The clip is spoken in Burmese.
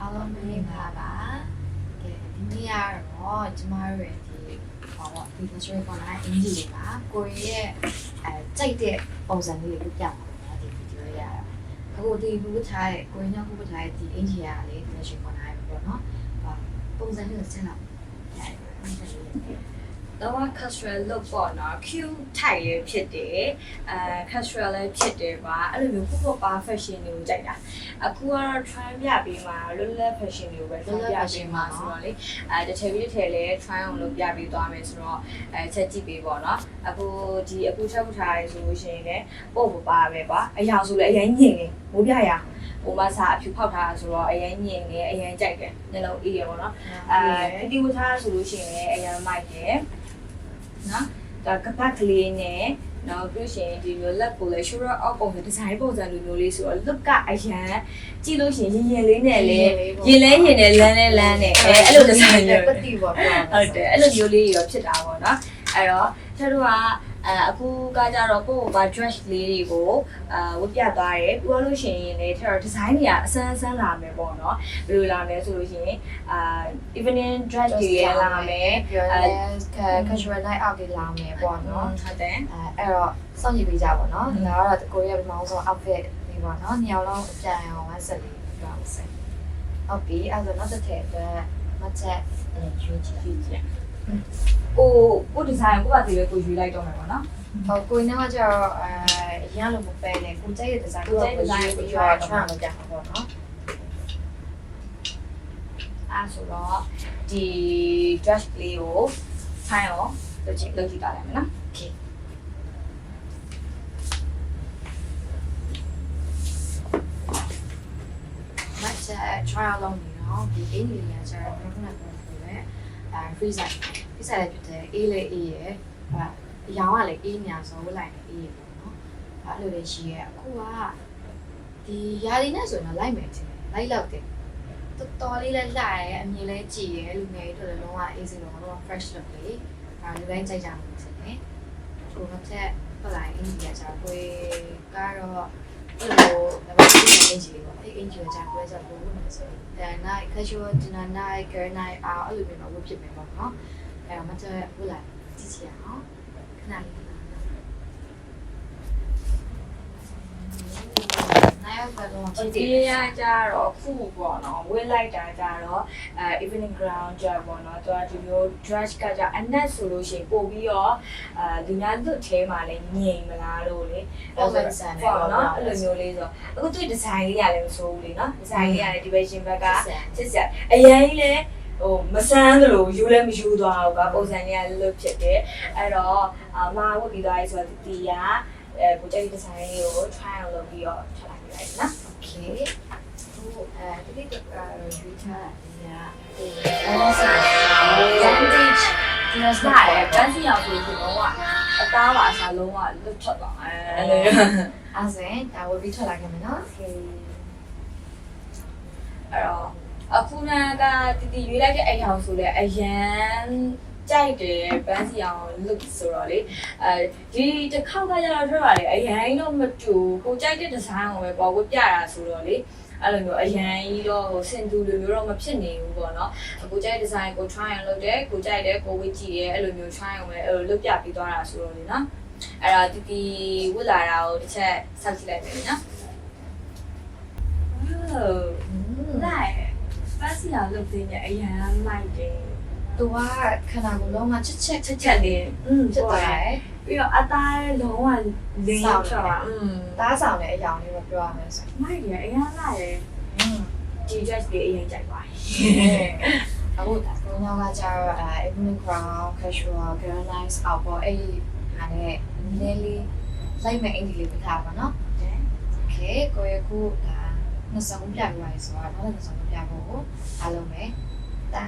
အားလုံးမင်္ဂလာပါကဲဒီနေ့ကတော့ကျမတို့ရဲ့ဒီ luxury corner အင်ဂျီလေးပါကိုရီးရဲ့ကြိုက်တဲ့ပုံစံလေးကိုပြပါမယ်ဒီဗီဒီယိုရတာအခုဒီလူထားတဲ့ကိုရီးယားကူထားတဲ့ဒီအင်ဂျီရလေး luxury corner ပဲပေါ့နော်ပုံစံလေးကိုစဉ်းစားတော့ casual look ပေါ့နော် cute type လေးဖြစ်တယ်casual လေးဖြစ်တယ်ပါအဲ့လိုမျိုးပုပ္ပပါ fashion တွေကိုကြိုက်တာအခုကတော့ try ပြပေးမှာလွတ်လပ် fashion တွေကိုပဲ try ပြပေးမှာဆိုတော့လေတစ်ထည်ပြီးတစ်ထည်လေး try အောင်လုပ်ပြပေးသွားမယ်ဆိုတော့ချက်ကြည့်ပေးပေါ့နော်အခုချက်ခုထားရဲဆိုလို့ရှိရင်လည်းပုပ္ပပါပဲကွာအရာဆိုလည်းအရင်ညင်နေမိုးပြရဟိုမှာစာအဖြူဖောက်ထားဆိုတော့အရင်ညင်နေအရင်ကြိုက်တယ်နှလုံးအေးရပေါ့နော်ဒီဝထားဆိုလို့ရှိရင်လည်းအရင်မိုက်တယ်နော်ဒါကပတ်ကလေးနဲ့နောက်ပြီးရှင်ဒီမျိုးလက်ကိုလည်း shoulder up ပုံစံ design ပုံစံလိုမျိုးလေးဆိုတော့ look ကအရန်ကြည့်လို့ရှိရင်ရင်လေးနဲ့လည်းရင်လဲရင်နဲ့လန်းနဲ့အဲ့လို design မျိုးပတိပေါ့ဟုတ်တယ်အဲ့လိုမျိုးလေးရောဖြစ်တာပေါ့နော်အဲ့တော့ကျတို့ကအခုကကြတော့ကိုယ့်ဘာ dress လေးတွေကိုဝတ်ပြသွားတယ်ပြီးလို့ရှိရင်လည်းထဲတော့ design တွေကအဆန်းလာမယ်ပေါ့နော်ဘယ်လိုလာမလဲဆိုလို့ရှိရင်evening dress တွေလာမယ်ပြီးတော့လည်း casual night out တွေလာမယ်ပေါ့နော်ဟုတ်တယ်အဲ့တော့စောင့်ကြည့်ပေးကြပါတော့ဒါကတော့ကိုရီးယားပထမဆုံး outfit လေးပေါ့နော်နှစ်ယောက်လုံးအပြန်အောင်ဝတ်ဆက်လေးပြောအောင်ဆက်ဟုတ်ပြီအဲ့တော့နောက်တစ်ထည့်အတွက်မချက်ရွေးချယ်ကို design ကိုပါတည်းပဲကိုရွေးလိုက်တော့မယ်ပေါ့နော်ဟုတ်ကိုင်းကကျတော့ရမ်းလို့မပဲနဲ့ကိုကြိုက်တဲ့ design ကိုရွေးပြီးတော့ try လုပ်ကြမှာပေါ့နော်အဲ့ဆိုတော့ဒီ dress လေးကိုထိုင်အောင်လုပ်ကြည့်ကြလိုက်မယ်နော် okay မချက် try လုပ်နေတော့ဒီအင်းကြီးကကျတော့ဘယ်လိုလဲဆိုတော့ free size လည်းဖြစ်တယ်အေးလေးအေးရယ်အရောင်ကလည်းအေးညာဆိုလိုက်နေအေးရပေါ့နော်အဲ့လိုလေးရှိရအခုကဒီယာလီနဲ့ဆိုတော့လိုက်မယ်ထင်တယ်လိုက်လောက်တယ်တော်လေးလည်းလှရဲအမြင်လည်းကြည်ရဲလူငယ်တွေလည်းလုံးဝအေးစင်တော့ fresh look လေးလူတိုင်းကြိုက်ကြမှာထင်တယ်ဟိုတစ်ချက်ပတ်လိုက်အင်ဂျီကကျတော့ကိုကတော့အဲ့လိုဒါပေမဲ့အင်ဂျီလေးပေါ့အဲ့အင်ဂျီကကျကိုကျတော့ဘယ်လိုလဲဆိုတော့ night casual dinner night girl night အဲ့လိုမျိုးတော့ဝတ်ဖြစ်မယ်ပေါ့နော်အဲ့တော့မချက်ဝတ်လိုက်ကြည့်ချင်အောင်ခဏလေးဒီရကြတော့ခုပေါ့နော်ဝတ်လိုက်တာကြတော့evening ground ကြပေါ့နော်သူကဒီမျိုး dress ကကြအနက်ဆိုလို့ရှိရင်ပို့ပြီးတော့ဒီညာလွတ်ထဲမှာလည်းညင်မလားလို့လေအဲ့လိုဆန်နေပေါ့နော်အဲ့လိုမျိုးလေးဆိုအခုသူ design လေးရတယ်မဆိုးဘူးလေနော် design လေးရတယ်ဒီဘက်ရှင်ဘက်ကချစ်စရာအရင်ကြီးလည်းဟိုမဆန်းသလိုယူလည်းမယူသွားဘူးကပုံစံလေးကလွတ်ဖြစ်တယ်အဲ့တော့မာဝတ်ပြီးသွားပြီဆိုတော့ဒီကကိုကြိုက်တဲ့ design လေးကို try အောင်လုပ်ပြီးတော့ထပ်လိုက်လိုက်နော် okay ဟိုဒီကရွေးထားတာအဲ့ဒါvintage dress နဲ့ပန်းစီအောင်ဆိုရင်တော့အသားပါအစားလုံးဝလွတ်ထွက်သွားအဲ့လိုအဲ့စင်ဒါဝယ်ပြီးထွက်လာခဲ့မယ်နော် okay အဲ့တော့အခုနကတီရွေးလိုက်တဲ့အရာဆိုလဲအရန်ကြိုက်တယ်ပန်းစီအောင် look ဆိုတော့လေဒီတစ်ခေါက်ကကျတော့ထွက်ပါလေအရင်တော့မတူကိုကြိုက်တဲ့ design ကိုပဲပေါ်ဝတ်ပြတာဆိုတော့လေအဲ့လိုမျိုးအရင်ကြီးတော့စင်တူလိုမျိုးတော့မဖြစ်နေဘူးပေါ့နော်ကိုကြိုက် design ကို try အောင်လုပ်တယ်ကိုကြိုက်တယ်ကိုဝတ်ကြည့်တယ်အဲ့လိုမျိုး try အောင်ပဲအဲ့လိုလုပ်ပြပြီးသွားတာဆိုတော့လေနော်အဲ့တော့တီဝတ်လာတာကိုတစ်ချက်စောင့်ကြည့်လိုက်မယ်နော်လိုက်ပန်းစီအောင် look သေးတယ်အရင်လိုက်တယ်သူကခန္ဓာကိုယ်လုံးဝချက်လေးဖြစ်သွားတယ်ပြီးတော့အသားလုံးဝလင်းရောက်တာသားဆောင်တဲ့အယောင်လေးပဲပြောရမယ်ဆိုရင်မိုက်တယ်အရင်လာတယ်ဒီ dress လေးအရင်ကြိုက်ပါအခုဒါကိုနောက်ကကျတော့evening crown casual girl nice out ပေါ့အဲ့ဒီဟာနဲ့နည်းလေးလိုက်မဲ့အင်ဂျီလေးပြထားပါနော် okay ကိုရခုဒါနှစ်စုံပြပြပါလေဆိုတော့နောက်တစ်စုံပြဖို့အားလုံးပဲဒါ